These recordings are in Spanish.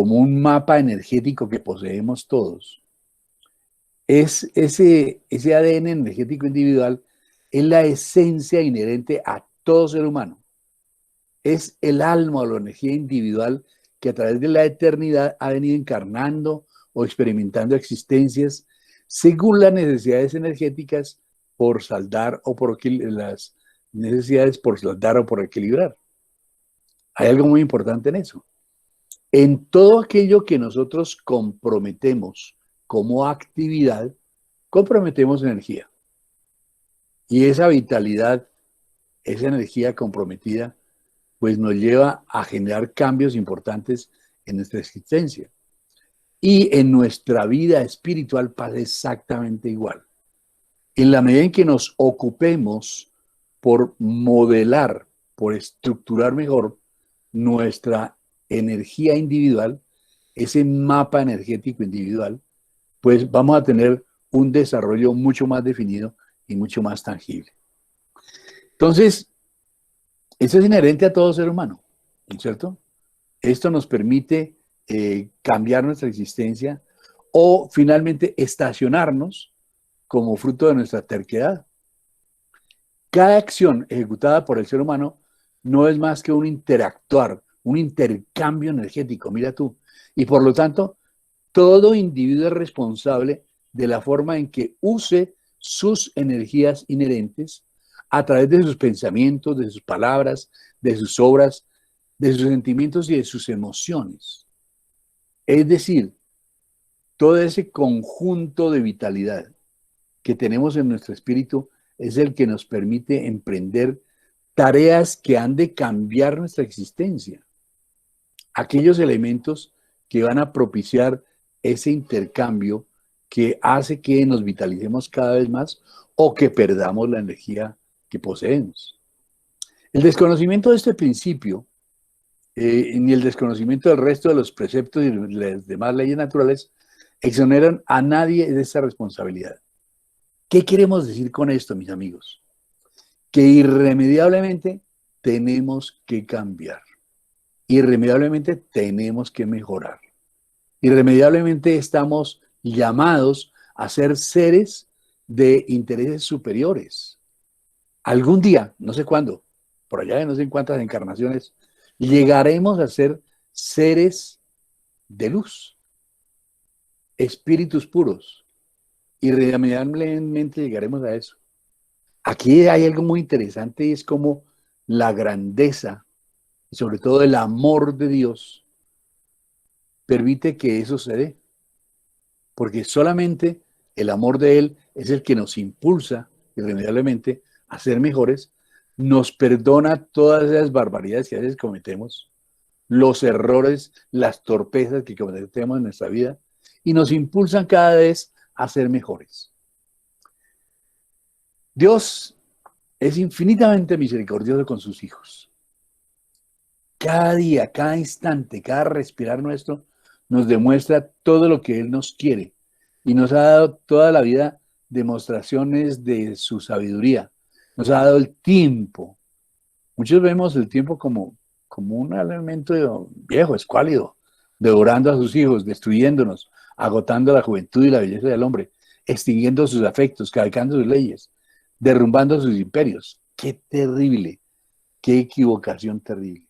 como un mapa energético que poseemos todos. Ese ADN energético individual es la esencia inherente a todo ser humano. Es el alma o la energía individual que a través de la eternidad ha venido encarnando o experimentando existencias según las necesidades energéticas por saldar o por las necesidades por saldar o por equilibrar. Hay algo muy importante en eso. En todo aquello que nosotros comprometemos como actividad, comprometemos energía. Y esa vitalidad, esa energía comprometida, pues nos lleva a generar cambios importantes en nuestra existencia. Y en nuestra vida espiritual pasa exactamente igual. En la medida en que nos ocupemos por modelar, por estructurar mejor nuestra energía individual, ese mapa energético individual, pues vamos a tener un desarrollo mucho más definido y mucho más tangible. Entonces, eso es inherente a todo ser humano, ¿no es cierto? Esto nos permite cambiar nuestra existencia o finalmente estacionarnos como fruto de nuestra terquedad. Cada acción ejecutada por el ser humano no es más que un interactuar, un intercambio energético, mira tú. Y por lo tanto, todo individuo es responsable de la forma en que use sus energías inherentes a través de sus pensamientos, de sus palabras, de sus obras, de sus sentimientos y de sus emociones. Es decir, todo ese conjunto de vitalidad que tenemos en nuestro espíritu es el que nos permite emprender tareas que han de cambiar nuestra existencia. Aquellos elementos que van a propiciar ese intercambio que hace que nos vitalicemos cada vez más o que perdamos la energía que poseemos. El desconocimiento de este principio, ni el desconocimiento del resto de los preceptos y las demás leyes naturales, exoneran a nadie de esa responsabilidad. ¿Qué queremos decir con esto, mis amigos? Que irremediablemente tenemos que cambiar. Irremediablemente tenemos que mejorar. Irremediablemente estamos llamados a ser seres de intereses superiores. Algún día, no sé cuándo, por allá de no sé en cuántas encarnaciones, llegaremos a ser seres de luz, espíritus puros. Irremediablemente llegaremos a eso. Aquí hay algo muy interesante y es como la grandeza y sobre todo el amor de Dios permite que eso se dé. Porque solamente el amor de Él es el que nos impulsa irremediablemente a ser mejores, nos perdona todas esas barbaridades que a veces cometemos, los errores, las torpezas que cometemos en nuestra vida y nos impulsan cada vez a ser mejores. Dios es infinitamente misericordioso con sus hijos. Cada día, cada instante, cada respirar nuestro nos demuestra todo lo que Él nos quiere y nos ha dado toda la vida demostraciones de su sabiduría. Nos ha dado el tiempo. Muchos vemos el tiempo como un elemento viejo, escuálido, devorando a sus hijos, destruyéndonos, agotando la juventud y la belleza del hombre, extinguiendo sus afectos, cabalgando sus leyes, derrumbando sus imperios. ¡Qué terrible! ¡Qué equivocación terrible!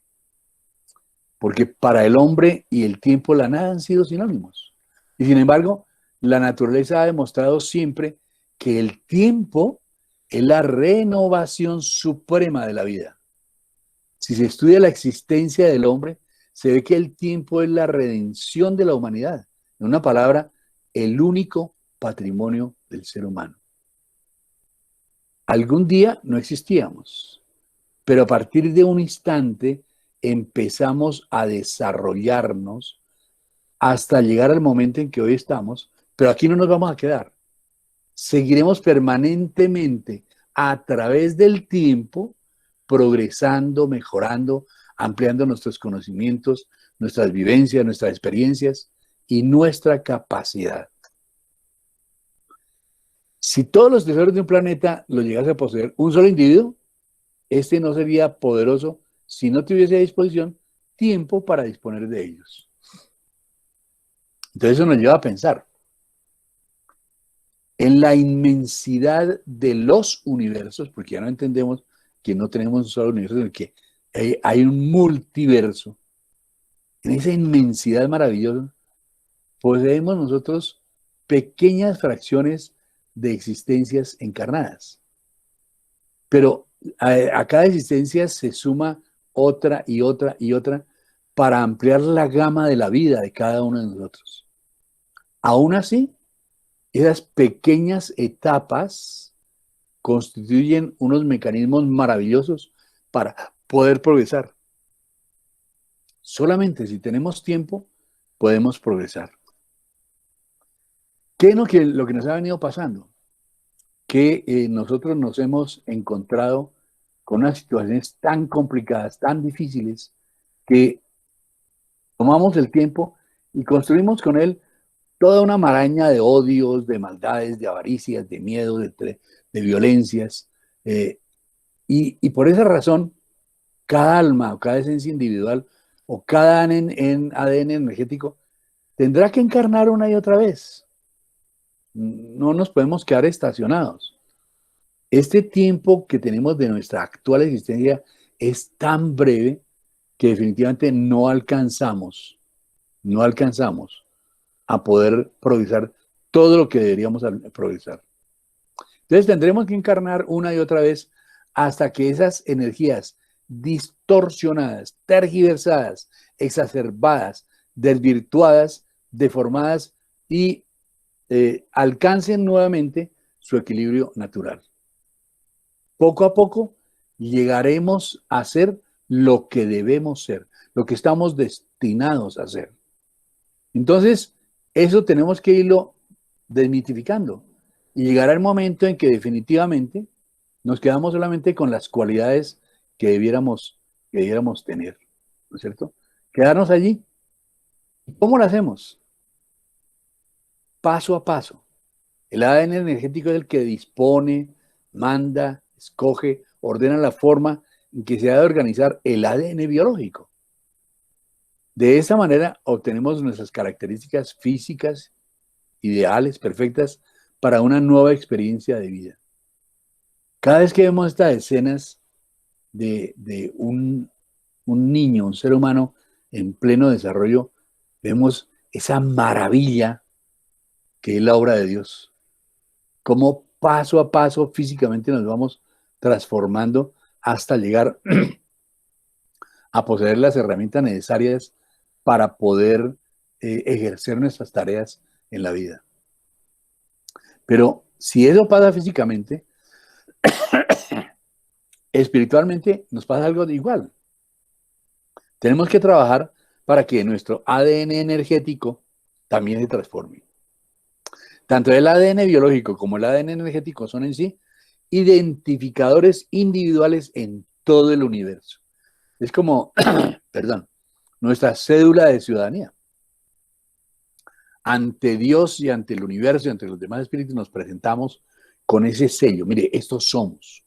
Porque para el hombre y el tiempo la nada han sido sinónimos. Y sin embargo, la naturaleza ha demostrado siempre que el tiempo es la renovación suprema de la vida. Si se estudia la existencia del hombre, se ve que el tiempo es la redención de la humanidad. En una palabra, el único patrimonio del ser humano. Algún día no existíamos, pero a partir de un instante empezamos a desarrollarnos hasta llegar al momento en que hoy estamos, pero aquí no nos vamos a quedar. Seguiremos permanentemente a través del tiempo progresando, mejorando, ampliando nuestros conocimientos, nuestras vivencias, nuestras experiencias y nuestra capacidad. Si todos los tesoros de un planeta los llegase a poseer un solo individuo, este no sería poderoso si no tuviese a disposición tiempo para disponer de ellos. Entonces eso nos lleva a pensar en la inmensidad de los universos, porque ya no entendemos que no tenemos un solo universo, sino que hay un multiverso. En esa inmensidad maravillosa, poseemos nosotros pequeñas fracciones de existencias encarnadas. Pero a cada existencia se suma otra y otra y otra para ampliar la gama de la vida de cada uno de nosotros. Aún así, esas pequeñas etapas constituyen unos mecanismos maravillosos para poder progresar. Solamente si tenemos tiempo, podemos progresar. ¿Qué es lo que nos ha venido pasando? Que nosotros nos hemos encontrado con unas situaciones tan complicadas, tan difíciles, que tomamos el tiempo y construimos con él toda una maraña de odios, de maldades, de avaricias, de miedo, de violencias. Y por esa razón, cada alma o cada esencia individual o cada ADN energético tendrá que encarnar una y otra vez. No nos podemos quedar estacionados. Este tiempo que tenemos de nuestra actual existencia es tan breve que definitivamente no alcanzamos a poder progresar todo lo que deberíamos progresar. Entonces tendremos que encarnar una y otra vez hasta que esas energías distorsionadas, tergiversadas, exacerbadas, desvirtuadas, deformadas y alcancen nuevamente su equilibrio natural. Poco a poco llegaremos a ser lo que debemos ser, lo que estamos destinados a ser. Entonces, eso tenemos que irlo desmitificando y llegará el momento en que definitivamente nos quedamos solamente con las cualidades que debiéramos tener, ¿no es cierto? Quedarnos allí. ¿Cómo lo hacemos? Paso a paso. El ADN energético es el que dispone, manda, escoge, ordena la forma en que se ha de organizar el ADN biológico. De esa manera obtenemos nuestras características físicas, ideales, perfectas, para una nueva experiencia de vida. Cada vez que vemos estas escenas de un niño, un ser humano en pleno desarrollo, vemos esa maravilla que es la obra de Dios. Cómo paso a paso físicamente nos vamos transformando hasta llegar a poseer las herramientas necesarias para poder ejercer nuestras tareas en la vida. Pero si eso pasa físicamente, espiritualmente nos pasa algo de igual. Tenemos que trabajar para que nuestro ADN energético también se transforme. Tanto el ADN biológico como el ADN energético son en sí identificadores individuales en todo el universo. Es como, perdón, nuestra cédula de ciudadanía. Ante Dios y ante el universo y ante los demás espíritus nos presentamos con ese sello. Mire, estos somos.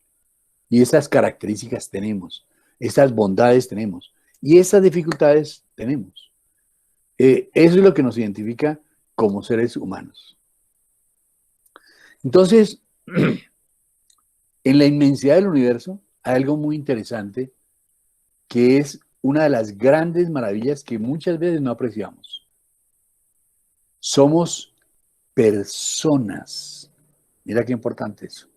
Y esas características tenemos. Esas bondades tenemos. Y esas dificultades tenemos. Eso es lo que nos identifica como seres humanos. Entonces, en la inmensidad del universo hay algo muy interesante que es una de las grandes maravillas que muchas veces no apreciamos. Somos personas. Mira qué importante eso.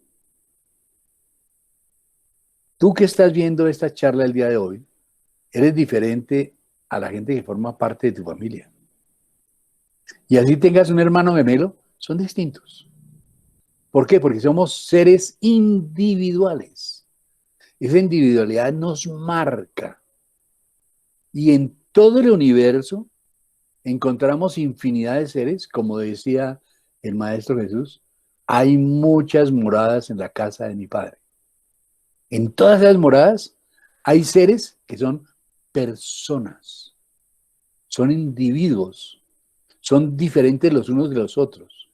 Tú que estás viendo esta charla el día de hoy, eres diferente a la gente que forma parte de tu familia. Y así tengas un hermano gemelo, son distintos. ¿Por qué? Porque somos seres individuales. Esa individualidad nos marca. Y en todo el universo encontramos infinidad de seres, como decía el Maestro Jesús, hay muchas moradas en la casa de mi Padre. En todas esas moradas hay seres que son personas, son individuos, son diferentes los unos de los otros.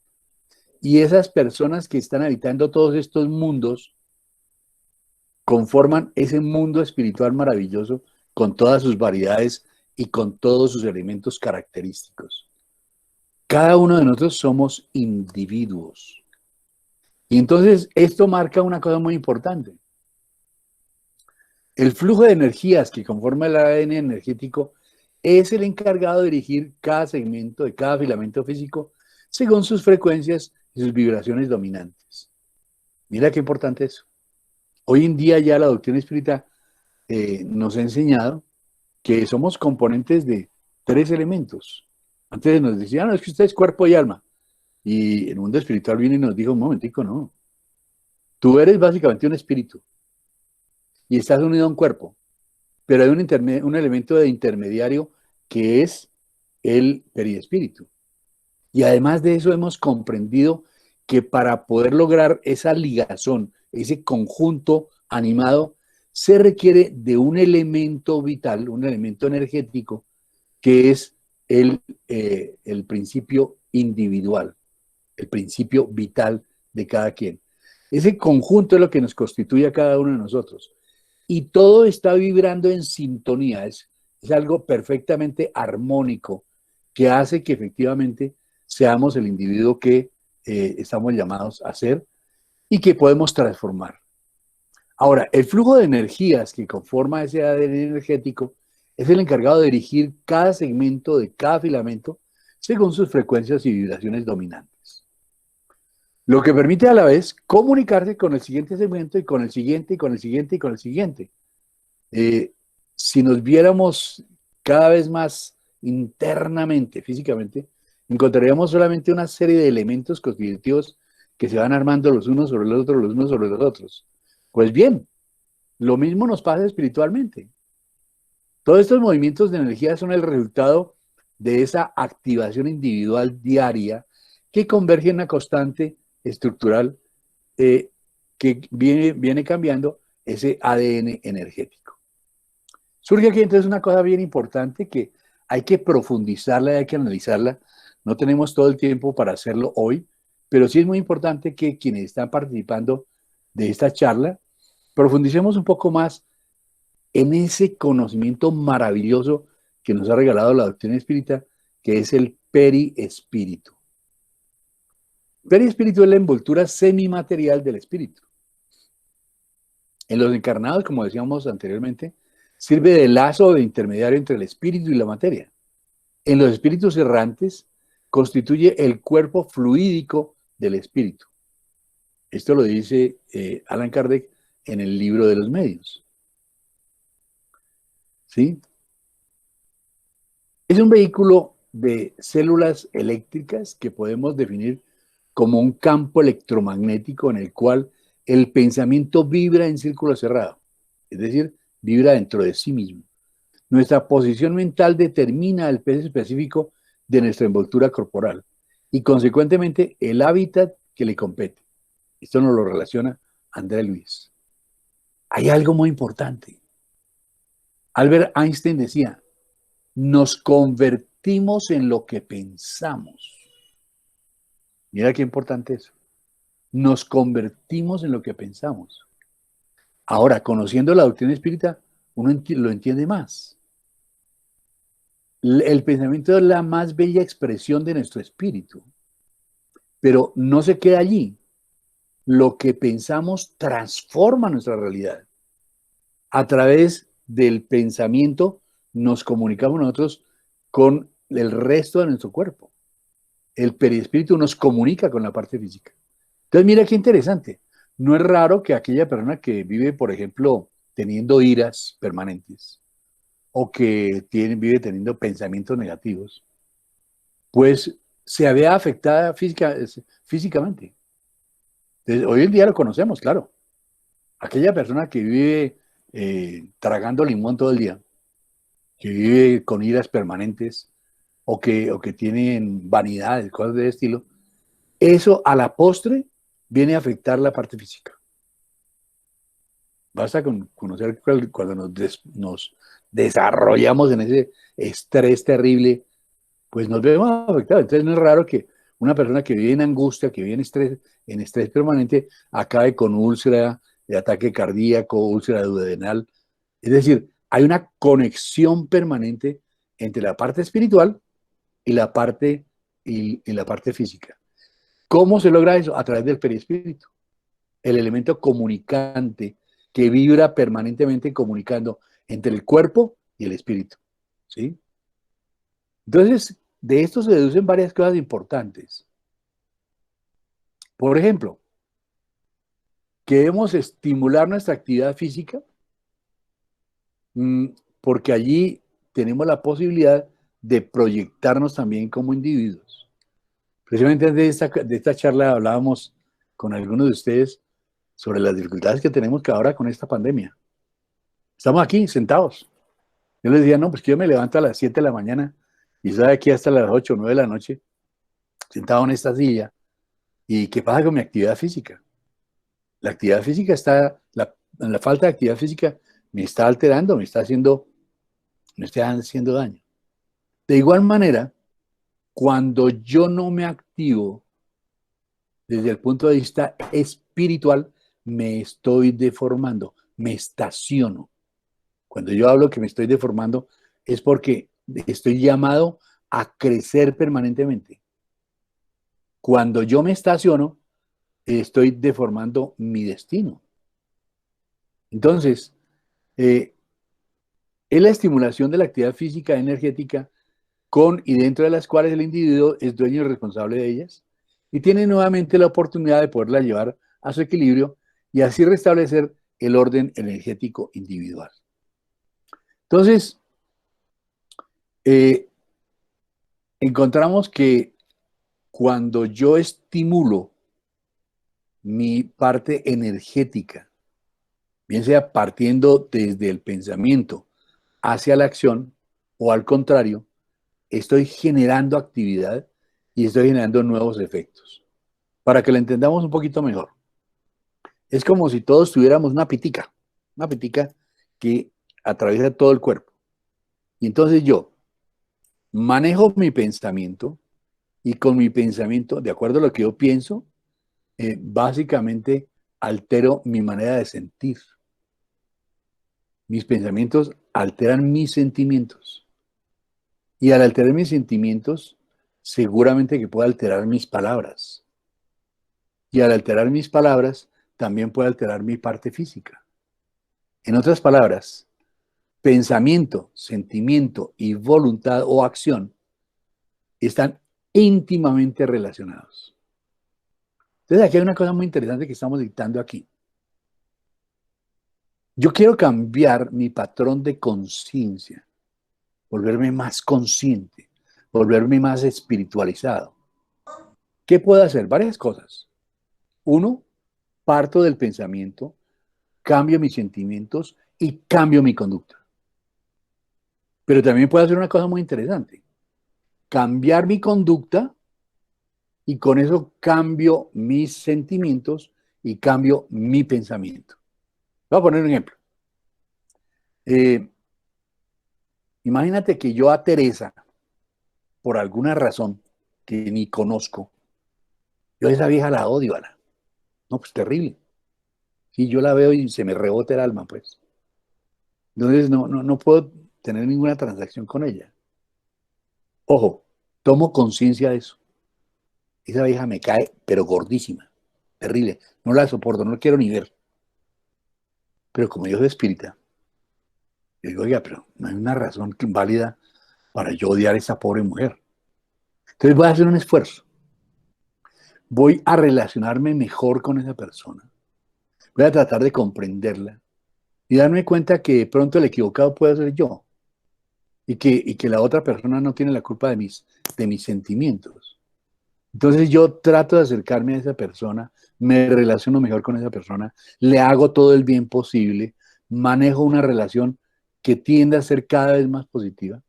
Y esas personas que están habitando todos estos mundos conforman ese mundo espiritual maravilloso con todas sus variedades y con todos sus elementos característicos. cada uno de nosotros somos individuos. Y entonces esto marca una cosa muy importante. El flujo de energías que conforma el ADN energético es el encargado de dirigir cada segmento de cada filamento físico según sus frecuencias y sus vibraciones dominantes. Mira qué importante eso. Hoy en día ya la doctrina espírita nos ha enseñado que somos componentes de 3 elementos. Antes nos decían, no, es que usted es cuerpo y alma. Y el mundo espiritual viene y nos dijo, un momentico, no. Tú eres básicamente un espíritu y estás unido a un cuerpo, pero hay un elemento de intermediario que es el periespíritu. Y además de eso hemos comprendido que para poder lograr esa ligazón, ese conjunto animado, se requiere de un elemento vital, un elemento energético, que es el principio individual, el principio vital de cada quien. Ese conjunto es lo que nos constituye a cada uno de nosotros. Y todo está vibrando en sintonía, es algo perfectamente armónico que hace que efectivamente seamos el individuo que estamos llamados a ser y que podemos transformar. Ahora, el flujo de energías que conforma ese ADN energético es el encargado de dirigir cada segmento de cada filamento según sus frecuencias y vibraciones dominantes. Lo que permite a la vez comunicarse con el siguiente segmento y con el siguiente y con el siguiente y con el siguiente. Si nos viéramos cada vez más internamente, físicamente, encontraríamos solamente una serie de elementos constitutivos que se van armando los unos sobre los otros, los unos sobre los otros. Pues bien, lo mismo nos pasa espiritualmente. Todos estos movimientos de energía son el resultado de esa activación individual diaria que converge en una constante estructural que viene cambiando ese ADN energético. Surge aquí entonces una cosa bien importante que hay que profundizarla, hay que analizarla. No tenemos todo el tiempo para hacerlo hoy, pero sí es muy importante que quienes están participando de esta charla profundicemos un poco más en ese conocimiento maravilloso que nos ha regalado la doctrina espírita, que es el periespíritu. Perispíritu es la envoltura semimaterial del espíritu. En los encarnados, como decíamos anteriormente, sirve de lazo de intermediario entre el espíritu y la materia. En los espíritus errantes, constituye el cuerpo fluídico del espíritu. Esto lo dice Allan Kardec en el libro de los medios. ¿Sí? Es un vehículo de células eléctricas que podemos definir como un campo electromagnético en el cual el pensamiento vibra en círculo cerrado, es decir, vibra dentro de sí mismo. Nuestra posición mental determina el peso específico de nuestra envoltura corporal y consecuentemente el hábitat que le compete. Esto nos lo relaciona André Luis. Hay algo muy importante. Albert Einstein decía, nos convertimos en lo que pensamos. Mira qué importante eso. Nos convertimos en lo que pensamos. Ahora, conociendo la doctrina espírita, uno lo entiende más. El pensamiento es la más bella expresión de nuestro espíritu, pero no se queda allí. Lo que pensamos transforma nuestra realidad. A través del pensamiento nos comunicamos nosotros con el resto de nuestro cuerpo. El perispíritu nos comunica con la parte física. Entonces, mira qué interesante. No es raro que aquella persona que vive, por ejemplo, teniendo iras permanentes o que vive teniendo pensamientos negativos, pues se vea afectada físicamente. Entonces, hoy en día lo conocemos, claro. Aquella persona que vive tragando limón todo el día, que vive con iras permanentes o que tienen vanidades, cosas de ese estilo, eso a la postre viene a afectar la parte física. Basta con conocer cuando nos desarrollamos en ese estrés terrible, pues nos vemos afectados. Entonces no es raro que una persona que vive en angustia, que vive en estrés permanente, acabe con úlcera de ataque cardíaco, úlcera duodenal. Es decir, hay una conexión permanente entre la parte espiritual y la parte y la parte física. ¿Cómo se logra eso? A través del perispíritu, el elemento comunicante que vibra permanentemente comunicando entre el cuerpo y el espíritu, ¿sí? Entonces, de esto se deducen varias cosas importantes. Por ejemplo, que debemos estimular nuestra actividad física, porque allí tenemos la posibilidad de proyectarnos también como individuos. Precisamente de esta charla hablábamos con algunos de ustedes sobre las dificultades que tenemos que ahora con esta pandemia. Estamos aquí sentados. Yo les decía, no, pues que yo me levanto a las 7 de la mañana y estoy aquí hasta las 8 o 9 de la noche, sentado en esta silla. ¿Y qué pasa con mi actividad física? La actividad física la falta de actividad física me está alterando, me está haciendo daño. De igual manera, cuando yo no me activo desde el punto de vista espiritual, me estoy deformando, me estaciono. Cuando yo hablo que me estoy deformando, es porque estoy llamado a crecer permanentemente. Cuando yo me estaciono, estoy deformando mi destino. Entonces, es la estimulación de la actividad física energética con y dentro de las cuales el individuo es dueño y responsable de ellas y tiene nuevamente la oportunidad de poderla llevar a su equilibrio y así restablecer el orden energético individual. Entonces, encontramos que cuando yo estimulo mi parte energética, bien sea partiendo desde el pensamiento hacia la acción o al contrario, estoy generando actividad y estoy generando nuevos efectos. Para que lo entendamos un poquito mejor, es como si todos tuviéramos una pitica que atraviesa todo el cuerpo. Y entonces yo manejo mi pensamiento y con mi pensamiento, de acuerdo a lo que yo pienso, básicamente altero mi manera de sentir. Mis pensamientos alteran mis sentimientos. Y al alterar mis sentimientos, seguramente que puedo alterar mis palabras. Y al alterar mis palabras, también puede alterar mi parte física. En otras palabras, pensamiento, sentimiento y voluntad o acción están íntimamente relacionados. Entonces, aquí hay una cosa muy interesante que estamos dictando aquí. Yo quiero cambiar mi patrón de conciencia, volverme más consciente, volverme más espiritualizado. ¿Qué puedo hacer? Varias cosas. Uno, parto del pensamiento, cambio mis sentimientos y cambio mi conducta. Pero también puedo hacer una cosa muy interesante. Cambiar mi conducta y con eso cambio mis sentimientos y cambio mi pensamiento. Voy a poner un ejemplo. Eh, Imagínate que yo a Teresa, por alguna razón que ni conozco, yo a esa vieja la odio, Ana. No, pues terrible. Sí, yo la veo y se me rebota el alma, pues. Entonces no puedo tener ninguna transacción con ella. Ojo, tomo conciencia de eso. Esa vieja me cae, pero gordísima, terrible. No la soporto, no la quiero ni ver. Pero como yo soy espírita, yo digo, oiga, pero no hay una razón válida para yo odiar a esa pobre mujer. Entonces voy a hacer un esfuerzo. Voy a relacionarme mejor con esa persona. Voy a tratar de comprenderla y darme cuenta que de pronto el equivocado puede ser yo y que la otra persona no tiene la culpa de mis sentimientos. Entonces yo trato de acercarme a esa persona, me relaciono mejor con esa persona, le hago todo el bien posible, manejo una relación que tiende a ser cada vez más positiva.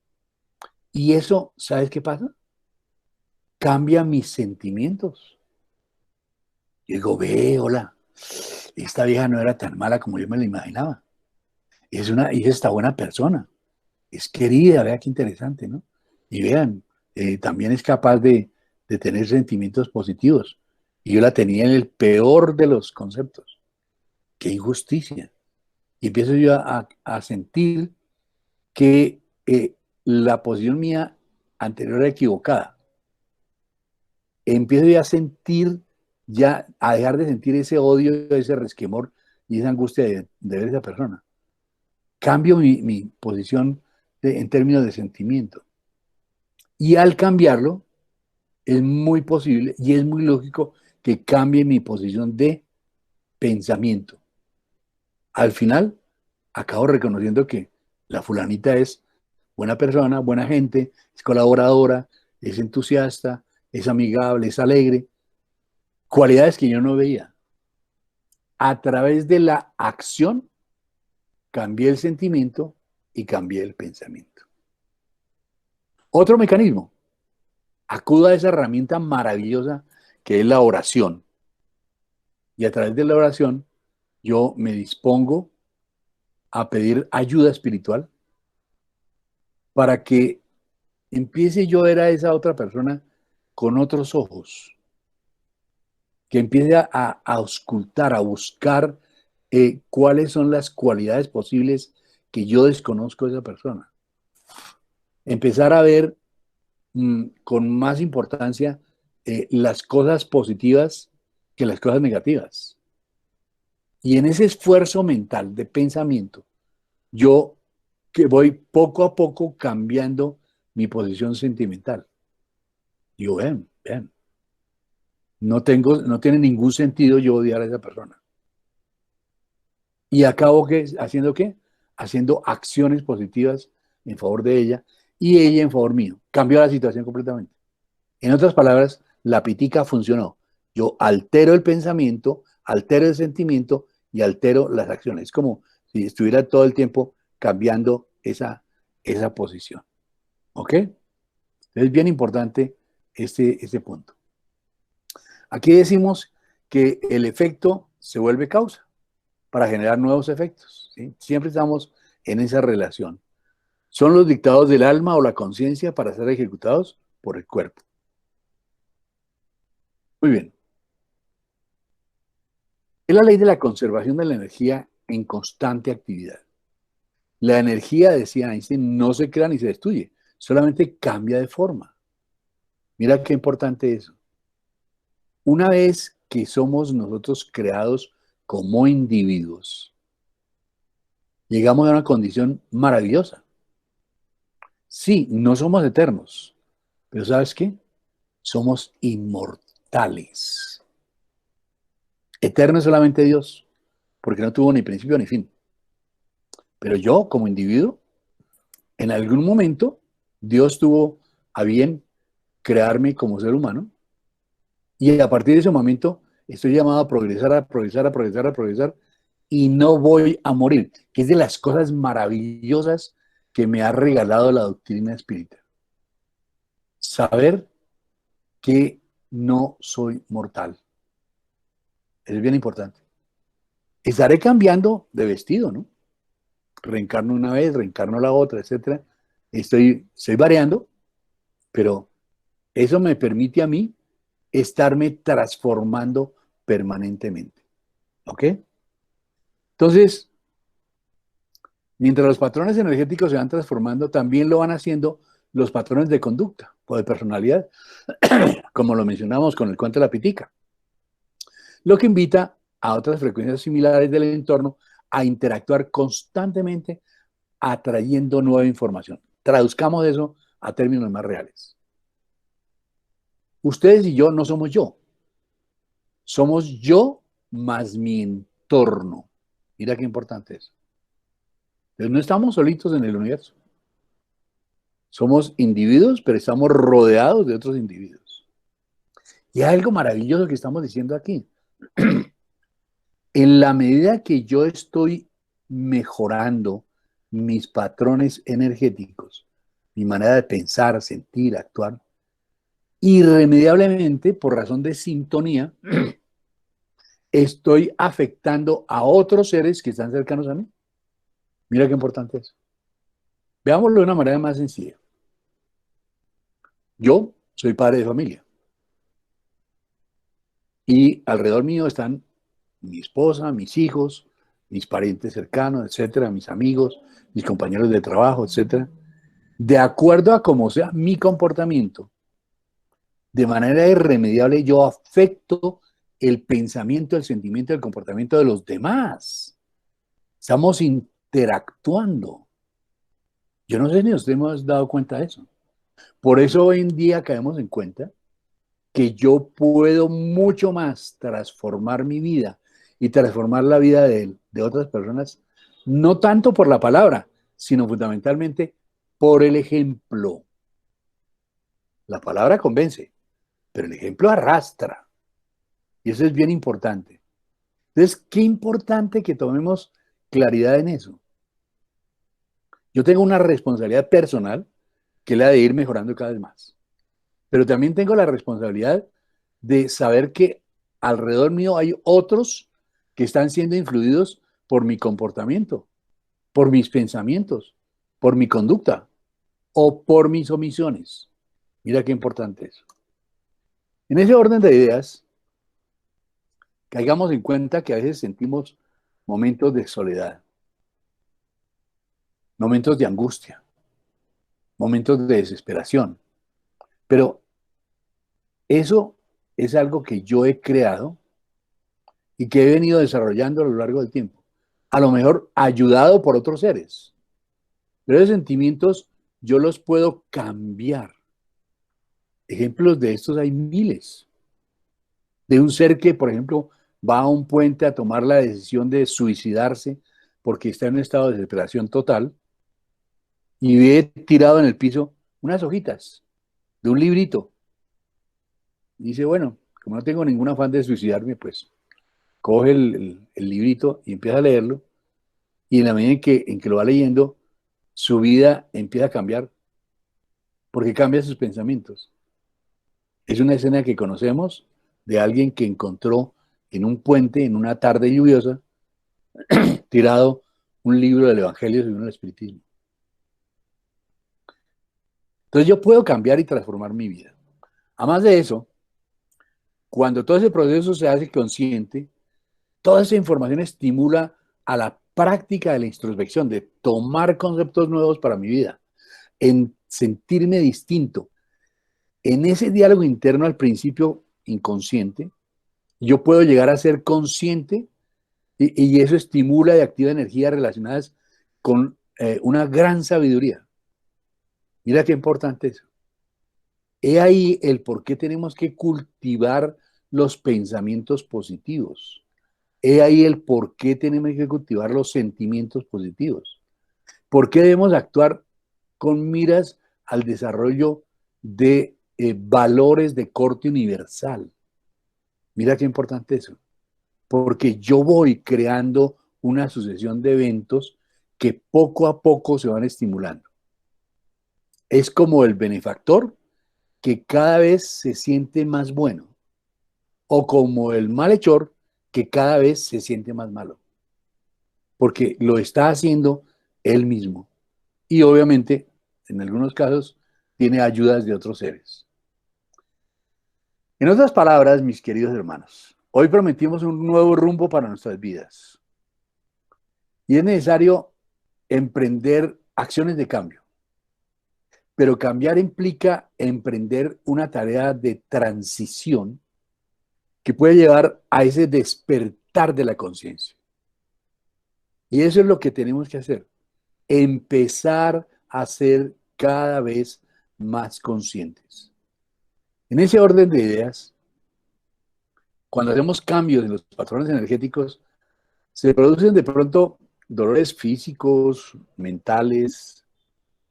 Y eso, ¿sabes qué pasa? Cambia mis sentimientos. Yo digo, ve, hola, esta vieja no era tan mala como yo me la imaginaba. Y es esta buena persona. Es querida, vea qué interesante, ¿no? Y vean, también es capaz de tener sentimientos positivos. Y yo la tenía en el peor de los conceptos. Qué injusticia. Y empiezo yo a sentir que la posición mía anterior era equivocada. empiezo ya a sentir, ya a dejar de sentir ese odio, ese resquemor y esa angustia de ver a esa persona. Cambio mi posición en términos de sentimiento. Y al cambiarlo, es muy posible y es muy lógico que cambie mi posición de pensamiento. Al final, acabo reconociendo que la fulanita es buena persona, buena gente, es colaboradora, es entusiasta, es amigable, es alegre, cualidades que yo no veía. A través de la acción, cambié el sentimiento y cambié el pensamiento. Otro mecanismo, acudo a esa herramienta maravillosa que es la oración. Y a través de la oración, yo me dispongo a pedir ayuda espiritual para que empiece yo a ver a esa otra persona con otros ojos, que empiece a auscultar, a buscar cuáles son las cualidades posibles que yo desconozco de esa persona. Empezar a ver con más importancia las cosas positivas que las cosas negativas. Y en ese esfuerzo mental de pensamiento, yo que voy poco a poco cambiando mi posición sentimental. Digo, ven, no tiene ningún sentido yo odiar a esa persona. Y acabo haciendo qué? Haciendo acciones positivas en favor de ella y ella en favor mío. Cambió la situación completamente. En otras palabras, la pitica funcionó. Yo altero el pensamiento, altero el sentimiento y altero las acciones. Es como si estuviera todo el tiempo cambiando esa posición. ¿Ok? Es bien importante este punto. Aquí decimos que el efecto se vuelve causa para generar nuevos efectos. ¿Sí? Siempre estamos en esa relación. Son los dictados del alma o la conciencia para ser ejecutados por el cuerpo. Muy bien. Es la ley de la conservación de la energía en constante actividad. La energía, decía Einstein, no se crea ni se destruye, solamente cambia de forma. Mira qué importante eso. Una vez que somos nosotros creados como individuos, llegamos a una condición maravillosa. Sí, no somos eternos, pero ¿sabes qué? Somos inmortales. Eterno es solamente Dios, porque no tuvo ni principio ni fin. Pero yo, como individuo, en algún momento, Dios tuvo a bien crearme como ser humano, y a partir de ese momento estoy llamado a progresar, a progresar, a progresar, a progresar, y no voy a morir, que es de las cosas maravillosas que me ha regalado la doctrina espírita. Saber que no soy mortal. Es bien importante. Estaré cambiando de vestido, ¿no? Reencarno una vez, reencarno la otra, etcétera. Estoy variando, pero eso me permite a mí estarme transformando permanentemente. ¿Ok? Entonces, mientras los patrones energéticos se van transformando, también lo van haciendo los patrones de conducta o de personalidad, como lo mencionamos con el cuento de la pitica, lo que invita a otras frecuencias similares del entorno a interactuar constantemente atrayendo nueva información. Traduzcamos eso a términos más reales. Ustedes y yo no somos yo. Somos yo más mi entorno. Mira qué importante es. Entonces no estamos solitos en el universo. Somos individuos, pero estamos rodeados de otros individuos. Y hay algo maravilloso que estamos diciendo aquí. En la medida que yo estoy mejorando mis patrones energéticos, mi manera de pensar, sentir, actuar, irremediablemente, por razón de sintonía, estoy afectando a otros seres que están cercanos a mí. Mira qué importante es. Veámoslo de una manera más sencilla. Yo soy padre de familia y alrededor mío están mi esposa, mis hijos, mis parientes cercanos, etcétera, mis amigos, mis compañeros de trabajo, etcétera. De acuerdo a cómo sea mi comportamiento, de manera irremediable yo afecto el pensamiento, el sentimiento, el comportamiento de los demás. Estamos interactuando. Yo no sé ni usted hemos dado cuenta de eso. Por eso hoy en día caemos en cuenta que yo puedo mucho más transformar mi vida y transformar la vida de otras personas, no tanto por la palabra, sino fundamentalmente por el ejemplo. La palabra convence, pero el ejemplo arrastra. Y eso es bien importante. Entonces, qué importante que tomemos claridad en eso. Yo tengo una responsabilidad personal que es la de ir mejorando cada vez más. Pero también tengo la responsabilidad de saber que alrededor mío hay otros que están siendo influidos por mi comportamiento, por mis pensamientos, por mi conducta o por mis omisiones. Mira qué importante es. En ese orden de ideas, caigamos en cuenta que a veces sentimos momentos de soledad, momentos de angustia, momentos de desesperación, pero eso es algo que yo he creado y que he venido desarrollando a lo largo del tiempo. A lo mejor ayudado por otros seres, pero esos sentimientos yo los puedo cambiar. Ejemplos de estos hay miles. De un ser que, por ejemplo, va a un puente a tomar la decisión de suicidarse porque está en un estado de desesperación total y ve tirado en el piso unas hojitas de un librito. Y dice, bueno, como no tengo ningún afán de suicidarme, pues coge el librito y empieza a leerlo. Y en la medida en que lo va leyendo, su vida empieza a cambiar porque cambia sus pensamientos. Es una escena que conocemos de alguien que encontró en un puente, en una tarde lluviosa, tirado un libro del Evangelio según el Espiritismo. Entonces yo puedo cambiar y transformar mi vida. Además de eso, cuando todo ese proceso se hace consciente, toda esa información estimula a la práctica de la introspección, de tomar conceptos nuevos para mi vida, en sentirme distinto. En ese diálogo interno al principio inconsciente, yo puedo llegar a ser consciente y eso estimula y activa energías relacionadas con una gran sabiduría. Mira qué importante es. He ahí el por qué tenemos que cultivar los pensamientos positivos. He ahí el por qué tenemos que cultivar los sentimientos positivos. ¿Por qué debemos actuar con miras al desarrollo de valores de corte universal? Mira qué importante eso. Porque yo voy creando una sucesión de eventos que poco a poco se van estimulando. Es como el benefactor que cada vez se siente más bueno, o como el malhechor que cada vez se siente más malo, porque lo está haciendo él mismo. Y obviamente, en algunos casos, tiene ayudas de otros seres. En otras palabras, mis queridos hermanos, hoy prometimos un nuevo rumbo para nuestras vidas. Y es necesario emprender acciones de cambio. Pero cambiar implica emprender una tarea de transición que puede llevar a ese despertar de la conciencia. Y eso es lo que tenemos que hacer. Empezar a ser cada vez más conscientes. En ese orden de ideas, cuando hacemos cambios en los patrones energéticos, se producen de pronto dolores físicos, mentales,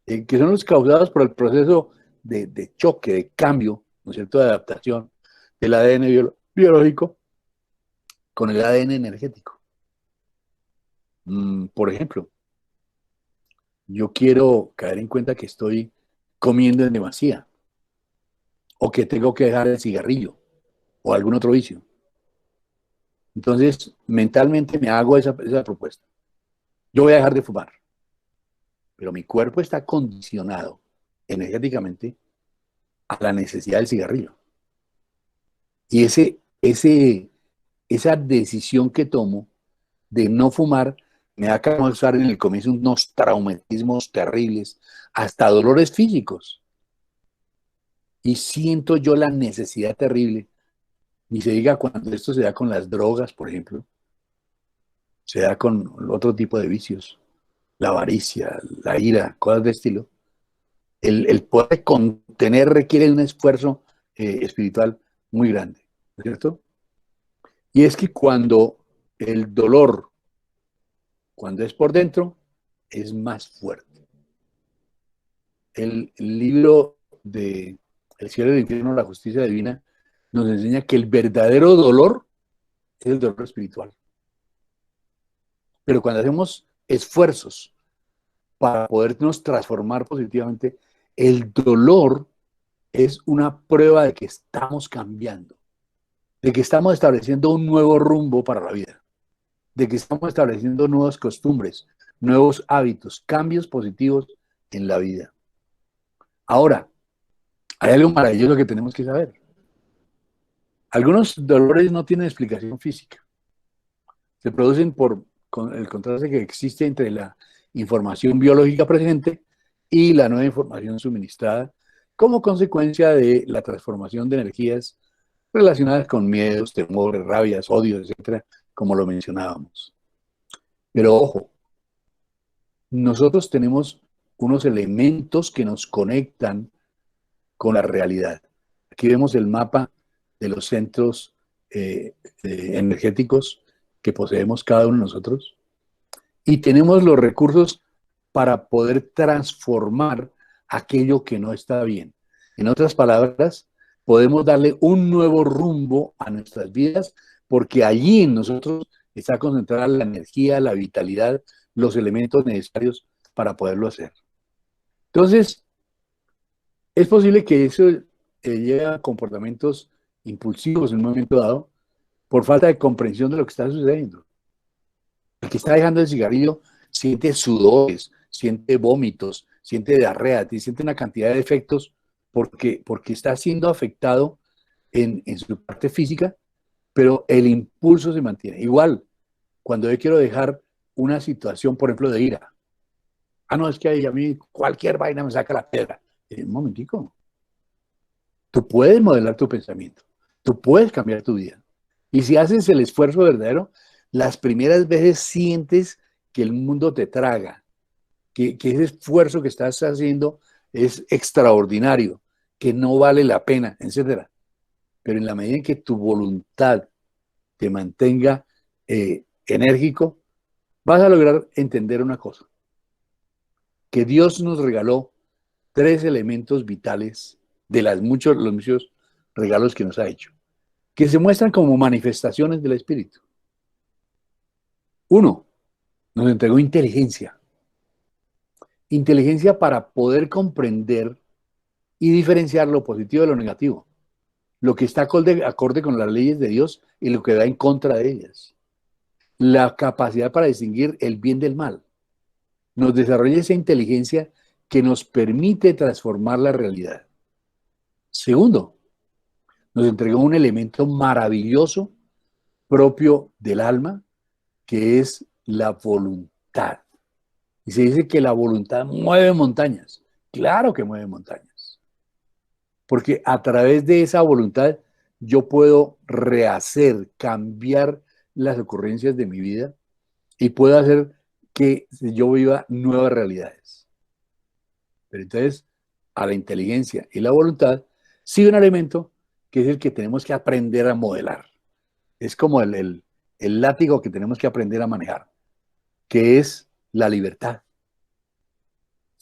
que son los causados por el proceso de choque, de cambio, ¿no es cierto?, de adaptación del ADN biológico con el ADN energético. Por ejemplo, yo quiero caer en cuenta que estoy comiendo en demasía, o que tengo que dejar el cigarrillo, o algún otro vicio. Entonces, mentalmente me hago esa propuesta. Yo voy a dejar de fumar, pero mi cuerpo está condicionado energéticamente a la necesidad del cigarrillo. Y esa decisión que tomo de no fumar me va a causar en el comienzo unos traumatismos terribles, hasta dolores físicos. y siento yo la necesidad terrible, ni se diga cuando esto se da con las drogas, por ejemplo, se da con otro tipo de vicios, la avaricia, la ira, cosas de estilo. El poder contener requiere un esfuerzo espiritual muy grande, ¿no es cierto? Y es que cuando el dolor, cuando es por dentro, es más fuerte. El libro de El cielo y el infierno, la justicia divina, nos enseña que el verdadero dolor es el dolor espiritual. Pero cuando hacemos esfuerzos para podernos transformar positivamente, el dolor es una prueba de que estamos cambiando, de que estamos estableciendo un nuevo rumbo para la vida, de que estamos estableciendo nuevas costumbres, nuevos hábitos, cambios positivos en la vida. Ahora, hay algo maravilloso que tenemos que saber. Algunos dolores no tienen explicación física. Se producen por el contraste que existe entre la información biológica presente y la nueva información suministrada como consecuencia de la transformación de energías relacionadas con miedos, temores, rabias, odios, etcétera, como lo mencionábamos. Pero ojo, nosotros tenemos unos elementos que nos conectan con la realidad. Aquí vemos el mapa de los centros energéticos que poseemos cada uno de nosotros y tenemos los recursos para poder transformar aquello que no está bien. En otras palabras, podemos darle un nuevo rumbo a nuestras vidas porque allí en nosotros está concentrada la energía, la vitalidad, los elementos necesarios para poderlo hacer. Entonces, es posible que eso lleve a comportamientos impulsivos en un momento dado por falta de comprensión de lo que está sucediendo. El que está dejando el cigarrillo siente sudores, siente vómitos, siente diarrea, siente una cantidad de efectos porque está siendo afectado en su parte física, pero el impulso se mantiene. Igual, cuando yo quiero dejar una situación, por ejemplo, de ira. Ah, no, es que a mí cualquier vaina me saca la piedra. Un momentico. Tú puedes modelar tu pensamiento. Tú puedes cambiar tu vida. Y si haces el esfuerzo verdadero, las primeras veces sientes que el mundo te traga, que ese esfuerzo que estás haciendo es extraordinario, que no vale la pena, etcétera. Pero en la medida en que tu voluntad te mantenga enérgico, vas a lograr entender una cosa, que Dios nos regaló tres elementos vitales de los muchos regalos que nos ha hecho, que se muestran como manifestaciones del Espíritu. Uno, nos entregó inteligencia. Inteligencia para poder comprender y diferenciar lo positivo de lo negativo, lo que está acorde con las leyes de Dios y lo que va en contra de ellas. La capacidad para distinguir el bien del mal. Nos desarrolla esa inteligencia que nos permite transformar la realidad. Segundo, nos entregó un elemento maravilloso propio del alma, que es la voluntad. Y se dice que la voluntad mueve montañas. Claro que mueve montañas. Porque a través de esa voluntad yo puedo rehacer, cambiar las ocurrencias de mi vida y puedo hacer que yo viva nuevas realidades. Pero entonces, a la inteligencia y la voluntad sigue un elemento que es el que tenemos que aprender a modelar. Es como el látigo que tenemos que aprender a manejar, que es la libertad.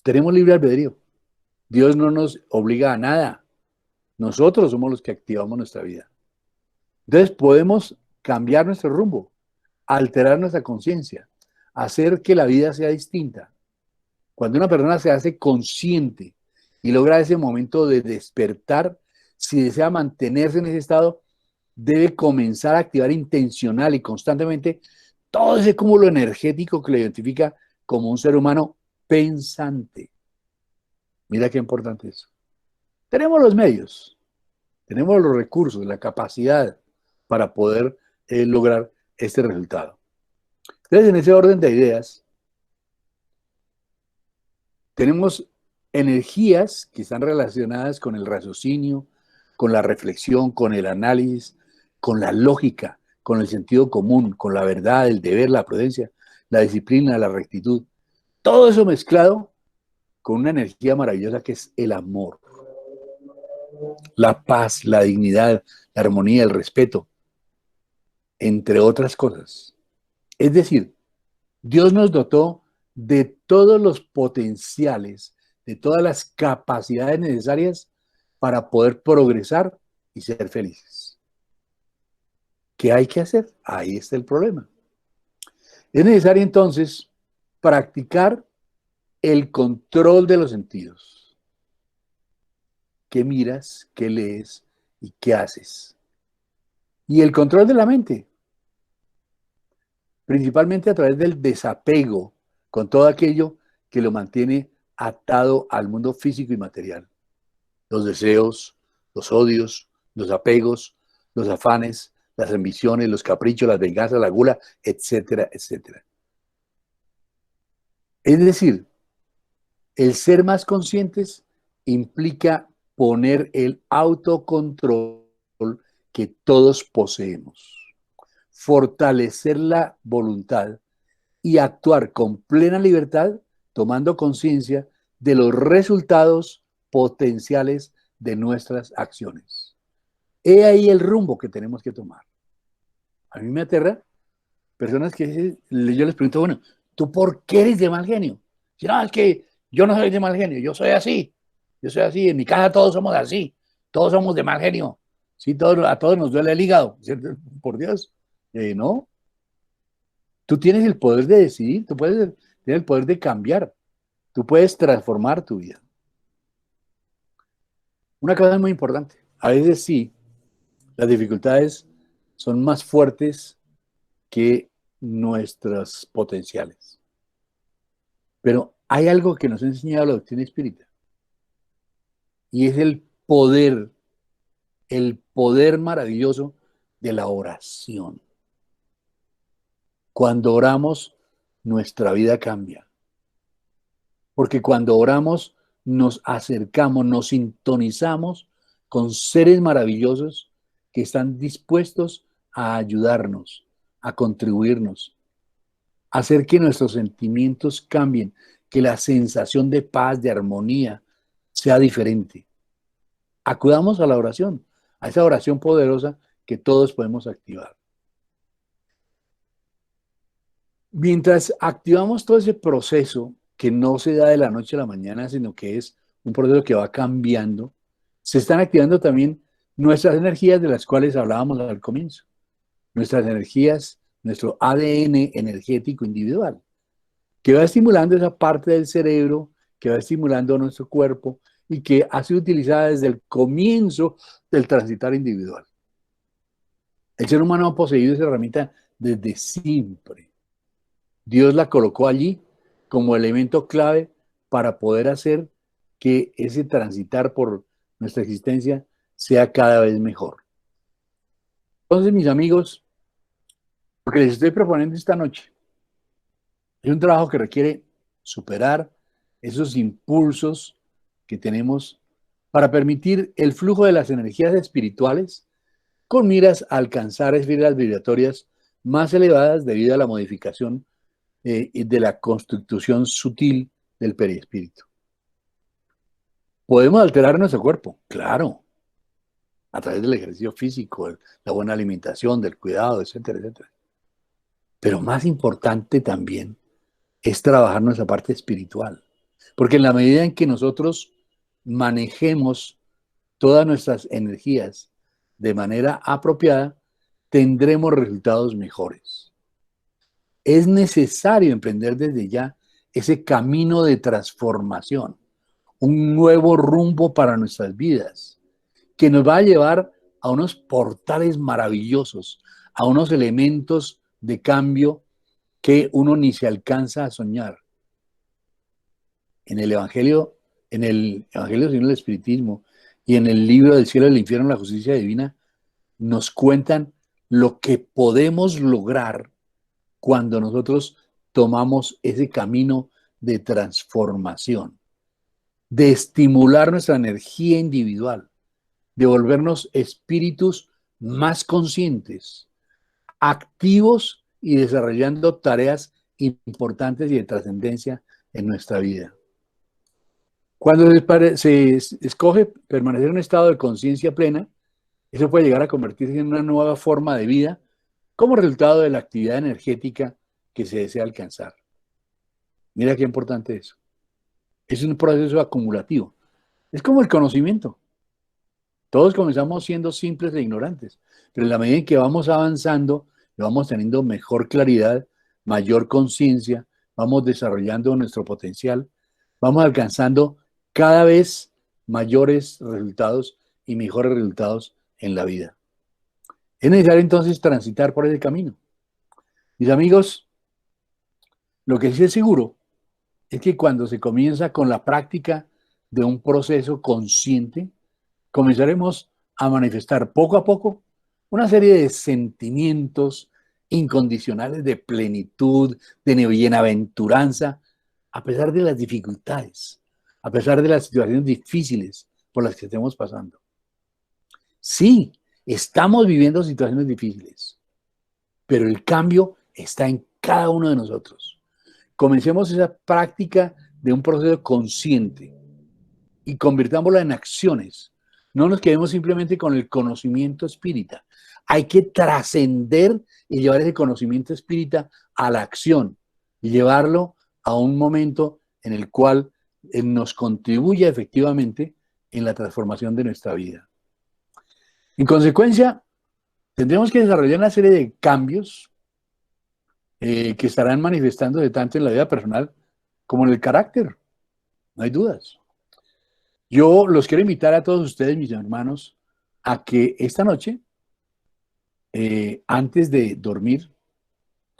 Tenemos libre albedrío. Dios no nos obliga a nada. Nosotros somos los que activamos nuestra vida. Entonces podemos cambiar nuestro rumbo, alterar nuestra conciencia, hacer que la vida sea distinta. Cuando una persona se hace consciente y logra ese momento de despertar, si desea mantenerse en ese estado, debe comenzar a activar intencional y constantemente todo ese cúmulo energético que le identifica como un ser humano pensante. Mira qué importante es. Tenemos los medios, tenemos los recursos, la capacidad para poder lograr este resultado. Entonces, en ese orden de ideas, tenemos energías que están relacionadas con el raciocinio, con la reflexión, con el análisis, con la lógica, con el sentido común, con la verdad, el deber, la prudencia, la disciplina, la rectitud. Todo eso mezclado con una energía maravillosa que es el amor, la paz, la dignidad, la armonía, el respeto, entre otras cosas. Es decir, Dios nos dotó de todos los potenciales, de todas las capacidades necesarias para poder progresar y ser felices. ¿Qué hay que hacer? Ahí está el problema. Es necesario entonces practicar el control de los sentidos. ¿Qué miras, qué lees y qué haces? Y el control de la mente, principalmente a través del desapego con todo aquello que lo mantiene atado al mundo físico y material. Los deseos, los odios, los apegos, los afanes, las ambiciones, los caprichos, las venganzas, la gula, etcétera, etcétera. Es decir, el ser más conscientes implica poner el autocontrol que todos poseemos, fortalecer la voluntad y actuar con plena libertad, tomando conciencia de los resultados potenciales de nuestras acciones. He ahí el rumbo que tenemos que tomar. A mí me aterra personas que yo les pregunto, bueno, ¿tú por qué eres de mal genio? Si no, es que yo no soy de mal genio, yo soy así, en mi casa todos somos así, todos somos de mal genio, sí, a todos nos duele el hígado, ¿cierto? Por Dios, no, tú tienes el poder de decidir, tienes el poder de cambiar, tú puedes transformar tu vida. Una cosa muy importante, a veces sí, las dificultades son más fuertes que nuestros potenciales. Pero hay algo que nos ha enseñado la doctrina espírita y es el poder maravilloso de la oración. Cuando oramos, nuestra vida cambia. Porque cuando oramos, nos acercamos, nos sintonizamos con seres maravillosos que están dispuestos a ayudarnos, a contribuirnos, a hacer que nuestros sentimientos cambien, que la sensación de paz, de armonía, sea diferente. Acudamos a la oración, a esa oración poderosa que todos podemos activar. Mientras activamos todo ese proceso que no se da de la noche a la mañana, sino que es un proceso que va cambiando, se están activando también nuestras energías de las cuales hablábamos al comienzo. Nuestras energías, nuestro ADN energético individual, que va estimulando esa parte del cerebro, que va estimulando nuestro cuerpo y que ha sido utilizada desde el comienzo del transitar individual. El ser humano ha poseído esa herramienta desde siempre. Dios la colocó allí como elemento clave para poder hacer que ese transitar por nuestra existencia sea cada vez mejor. Entonces, mis amigos, lo que les estoy proponiendo esta noche es un trabajo que requiere superar esos impulsos que tenemos para permitir el flujo de las energías espirituales con miras a alcanzar esferas vibratorias más elevadas debido a la modificación de la constitución sutil del perispíritu. Podemos alterar nuestro cuerpo, claro, a través del ejercicio físico, la buena alimentación, del cuidado, etcétera, etcétera. Pero más importante también es trabajar nuestra parte espiritual. Porque en la medida en que nosotros manejemos todas nuestras energías de manera apropiada, tendremos resultados mejores. Es necesario emprender desde ya ese camino de transformación, un nuevo rumbo para nuestras vidas, que nos va a llevar a unos portales maravillosos, a unos elementos de cambio que uno ni se alcanza a soñar. En el Evangelio, según el Espiritismo y en el libro del cielo y del infierno, la justicia divina, nos cuentan lo que podemos lograr cuando nosotros tomamos ese camino de transformación. de estimular nuestra energía individual, de volvernos espíritus más conscientes, activos y desarrollando tareas importantes y de trascendencia en nuestra vida. Cuando se escoge permanecer en un estado de conciencia plena, eso puede llegar a convertirse en una nueva forma de vida como resultado de la actividad energética que se desea alcanzar. Mira qué importante es. Es un proceso acumulativo. Es como el conocimiento. Todos comenzamos siendo simples e ignorantes, pero en la medida en que vamos avanzando, vamos teniendo mejor claridad, mayor conciencia, vamos desarrollando nuestro potencial, vamos alcanzando cada vez mayores resultados y mejores resultados en la vida. Es necesario entonces transitar por ese camino. Mis amigos, lo que sí es seguro es que cuando se comienza con la práctica de un proceso consciente, comenzaremos a manifestar poco a poco una serie de sentimientos incondicionales de plenitud, de bienaventuranza, a pesar de las dificultades, a pesar de las situaciones difíciles por las que estemos pasando. Sí, estamos viviendo situaciones difíciles, pero el cambio está en cada uno de nosotros. Comencemos esa práctica de un proceso consciente y convirtámosla en acciones. No nos quedemos simplemente con el conocimiento espírita. Hay que trascender y llevar ese conocimiento espírita a la acción y llevarlo a un momento en el cual nos contribuya efectivamente en la transformación de nuestra vida. En consecuencia, tendremos que desarrollar una serie de cambios que estarán manifestándose tanto en la vida personal como en el carácter. No hay dudas. Yo los quiero invitar a todos ustedes, mis hermanos, a que esta noche, antes de dormir,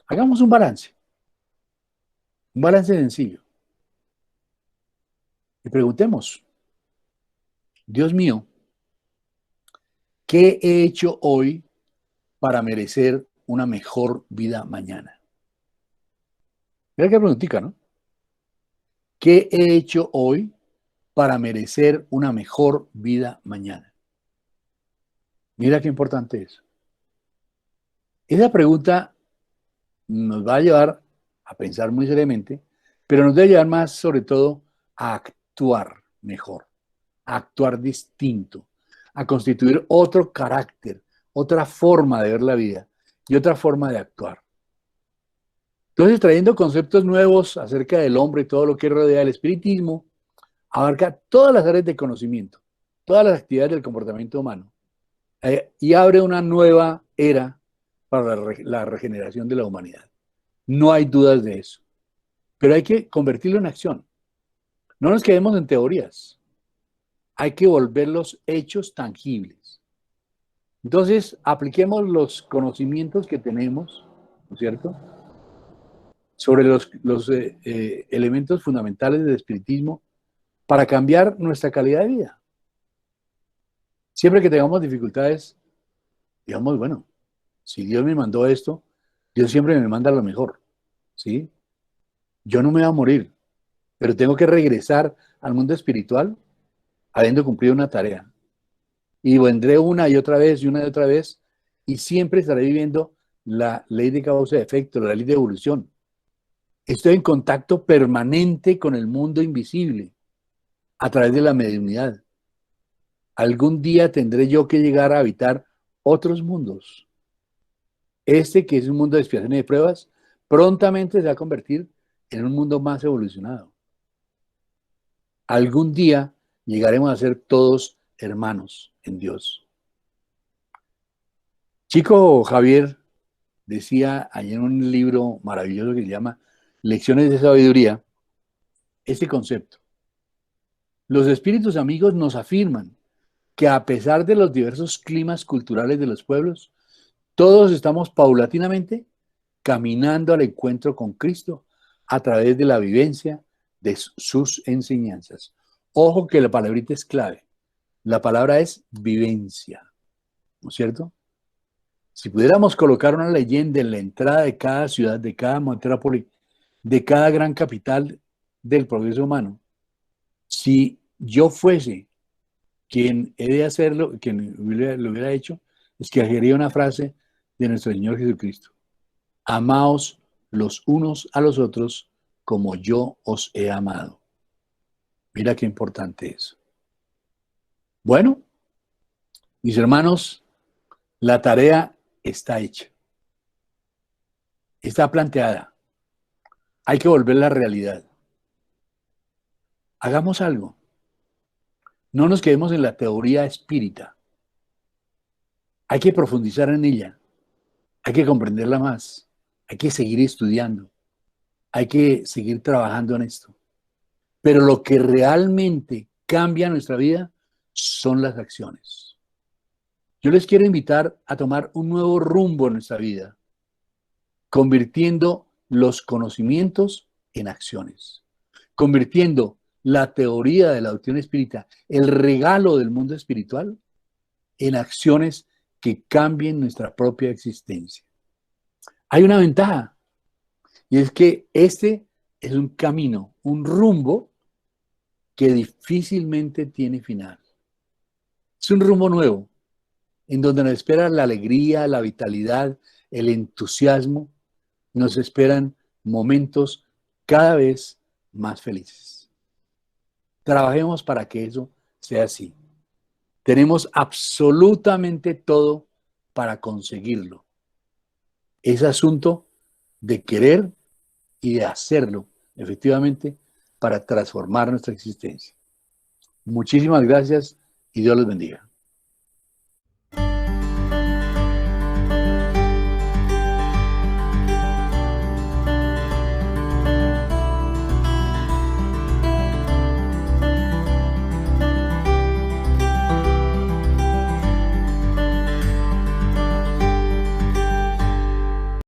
hagamos un balance sencillo. Y preguntemos, Dios mío, ¿qué he hecho hoy para merecer una mejor vida mañana? Mira qué preguntita, ¿no? ¿Qué he hecho hoy para merecer una mejor vida mañana? Mira qué importante es. Esa pregunta nos va a llevar a pensar muy seriamente, pero nos debe llevar más sobre todo a actuar mejor, a actuar distinto, a constituir otro carácter, otra forma de ver la vida y otra forma de actuar. Entonces, trayendo conceptos nuevos acerca del hombre y todo lo que rodea el espiritismo, abarca todas las áreas de conocimiento, todas las actividades del comportamiento humano, y abre una nueva era para la regeneración de la humanidad. No hay dudas de eso, pero hay que convertirlo en acción. No nos quedemos en teorías, hay que volver los hechos tangibles. Entonces, apliquemos los conocimientos que tenemos, ¿no es cierto?, sobre los elementos fundamentales del espiritismo para cambiar nuestra calidad de vida. Siempre que tengamos dificultades, digamos, bueno, si Dios me mandó esto, Dios siempre me manda lo mejor, ¿sí? Yo no me voy a morir, pero tengo que regresar al mundo espiritual habiendo cumplido una tarea. Y vendré una y otra vez y una y otra vez, y siempre estaré viviendo la ley de causa y efecto, la ley de evolución. Estoy en contacto permanente con el mundo invisible a través de la mediunidad. Algún día tendré yo que llegar a habitar otros mundos. Este, que es un mundo de expiación y de pruebas, prontamente se va a convertir en un mundo más evolucionado. Algún día llegaremos a ser todos hermanos en Dios. Chico Javier decía allí en un libro maravilloso que se llama Lecciones de Sabiduría, este concepto. Los espíritus amigos nos afirman que a pesar de los diversos climas culturales de los pueblos, todos estamos paulatinamente caminando al encuentro con Cristo a través de la vivencia de sus enseñanzas. Ojo que la palabrita es clave. La palabra es vivencia, ¿no es cierto? Si pudiéramos colocar una leyenda en la entrada de cada ciudad, de cada metrópoli, de cada gran capital del progreso humano, si yo fuese quien he de hacerlo, quien lo hubiera hecho, escogería una frase de nuestro Señor Jesucristo. Amaos los unos a los otros como yo os he amado. Mira qué importante es. Bueno, mis hermanos, la tarea está hecha. Está planteada. Hay que volverla a la realidad. Hagamos algo. No nos quedemos en la teoría espírita. Hay que profundizar en ella. Hay que comprenderla más. Hay que seguir estudiando. Hay que seguir trabajando en esto. Pero lo que realmente cambia nuestra vida son las acciones. Yo les quiero invitar a tomar un nuevo rumbo en nuestra vida, convirtiendo los conocimientos en acciones, convirtiendo la teoría de la doctrina espírita, el regalo del mundo espiritual, en acciones que cambien nuestra propia existencia. Hay una ventaja, y es que este es un camino, un rumbo que difícilmente tiene final. Es un rumbo nuevo, en donde nos espera la alegría, la vitalidad, el entusiasmo, nos esperan momentos cada vez más felices. Trabajemos para que eso sea así. Tenemos absolutamente todo para conseguirlo. Es asunto de querer y de hacerlo, efectivamente, para transformar nuestra existencia. Muchísimas gracias y Dios los bendiga.